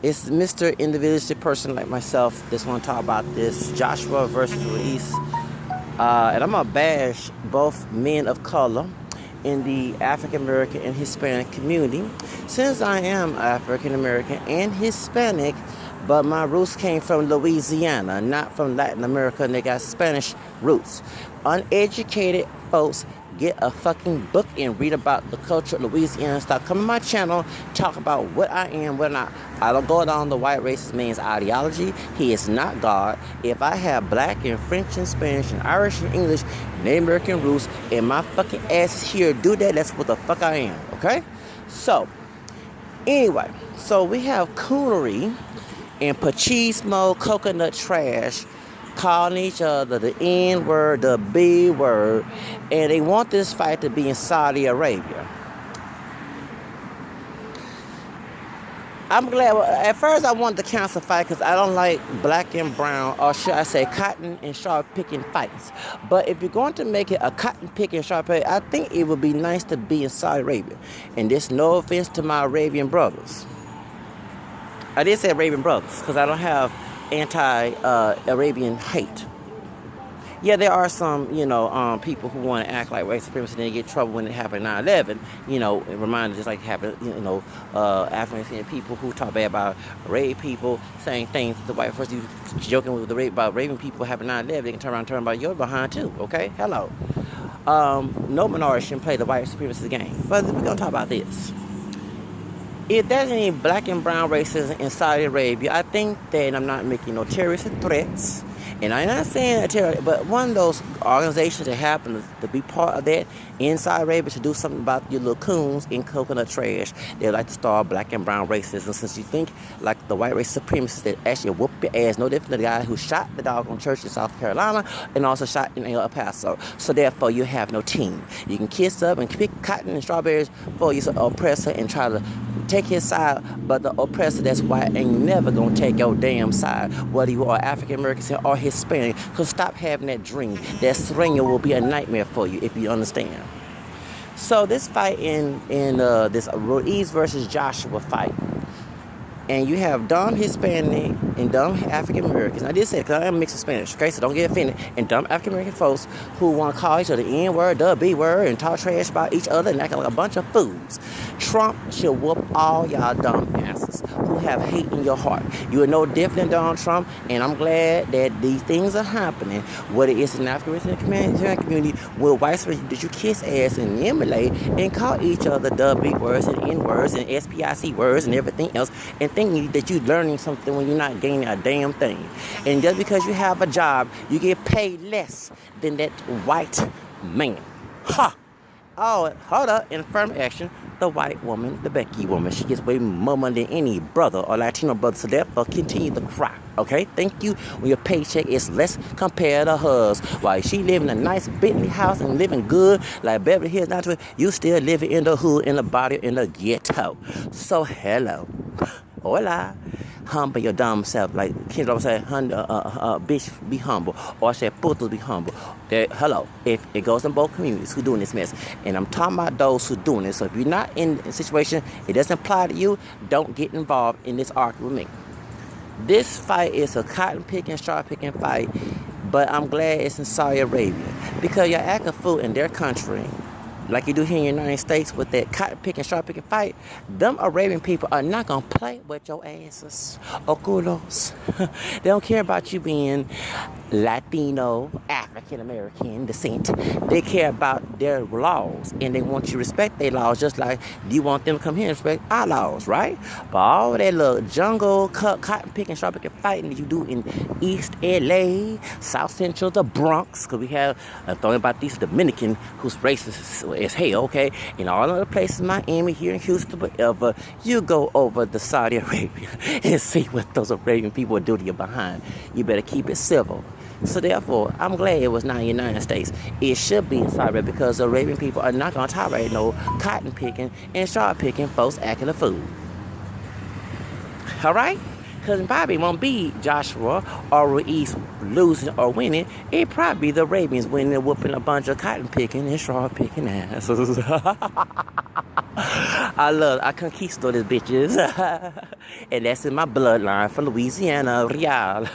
It's Mr. Individualistic person like myself that's want to talk about this Joshua versus Luis. And I'm going to bash both men of color in the African American and Hispanic community. Since I am African American and Hispanic, but my roots came from Louisiana, not from Latin America, and they got Spanish roots. Uneducated folks, get a fucking book and read about the culture of Louisiana. Stop coming to my channel, talk about what I am, what not. I don't go down the white racist man's ideology. He is not God. If I have black and French and Spanish and Irish and English and Native American roots and my fucking ass is here to do that, that's what the fuck I am, okay? So, anyway, so we have coonery and machismo, coconut trash, calling each other the N word, the B word, and they want this fight to be in Saudi Arabia. I'm glad. At first, I wanted to cancel the fight because I don't like black and brown, or should I say, cotton and straw picking fights. But if you're going to make it a cotton picking straw picking, I think it would be nice to be in Saudi Arabia. And this, no offense to my Arabian brothers. I did say Arabian brothers because I don't have anti-Arabian hate. Yeah, there are some, people who want to act like white supremacy and they get trouble when it happened 9/11. It reminded just like it happened, African people who talk bad about Arabian people, saying things to the white first, you joking with the rape about Arabian people happened 9/11, they can turn around and turn about your behind too, okay? Hello. No minority shouldn't play the white supremacy game. But we're going to talk about this. If there's any black and brown racism in Saudi Arabia, I think that I'm not making no terrorist threats. And I'm not saying a terrorist, but one of those organizations that happen to be part of that in Saudi Arabia to do something about your little coons in coconut trash. They like to start black and brown racism. Since you think like the white race supremacists that actually whoop your ass, no different than the guy who shot the dog on church in South Carolina and also shot in El Paso. So therefore, you have no team. You can kiss up and pick cotton and strawberries for your oppressor and try to take his side, but the oppressor that's white ain't never gonna take your damn side, whether you are African American or Hispanic. So stop having that dream. That surrender will be a nightmare for you if you understand. So this fight in this Ruiz versus Joshua fight, and you have dumb Hispanic and dumb African Americans. I did say because I am mixed with Spanish, okay? So don't get offended. And dumb African American folks who want to call each other the N word, the B word, and talk trash about each other and act like a bunch of fools. Trump should whoop all y'all dumb asses who have hate in your heart. You are no different than Donald Trump, and I'm glad that these things are happening. Whether it's in the African community, where whites that you kiss ass and emulate and call each other the B words and N words and SPIC words and everything else, and thinking that you're learning something when you're not gaining a damn thing. And just because you have a job, you get paid less than that white man. Ha! Oh, hold up. In affirmative action, the white woman, the Becky woman, she gets way more money than any brother or Latino brother. So therefore, continue to cry. Okay? Thank you. When your paycheck is less compared to hers. While she living in a nice Bentley house and living good like Beverly Hills, not to, you still living in the hood, in the body, in the ghetto. So hello. Hola. Humble your dumb self. Like kids always say, bitch, be humble. Or I say, putos, be humble. Hello. If it goes in both communities who doing this mess. And I'm talking about those who doing it. So if you're not in a situation, it doesn't apply to you, don't get involved in this argument with me. This fight is a cotton picking, straw picking fight. But I'm glad it's in Saudi Arabia. Because you're acting fool in their country, like you do here in the United States with that cotton picking, straw picking fight, them Arabian people are not going to play with your asses or culos. They don't care about you being Latino, African American descent. They care about their laws and they want you to respect their laws just like you want them to come here and respect our laws, right? But all that little jungle, cotton picking, straw picking fighting that you do in East LA, South Central, the Bronx, because we have talking about these Dominican who's racist as hell, okay? In all other places, Miami, here in Houston, whatever, you go over to Saudi Arabia and see what those Arabian people do to you behind. You better keep it civil. So therefore, I'm glad it was not in the United States. It should be in Saudi Arabia because the Arabian people are not going to tolerate no cotton picking and straw picking folks acting a fool. All right? Because it probably won't be Joshua or Ruiz losing or winning. It probably be the Arabians winning and whooping a bunch of cotton picking and straw picking asses. I conquistador bitches. And that's in my bloodline from Louisiana, Real.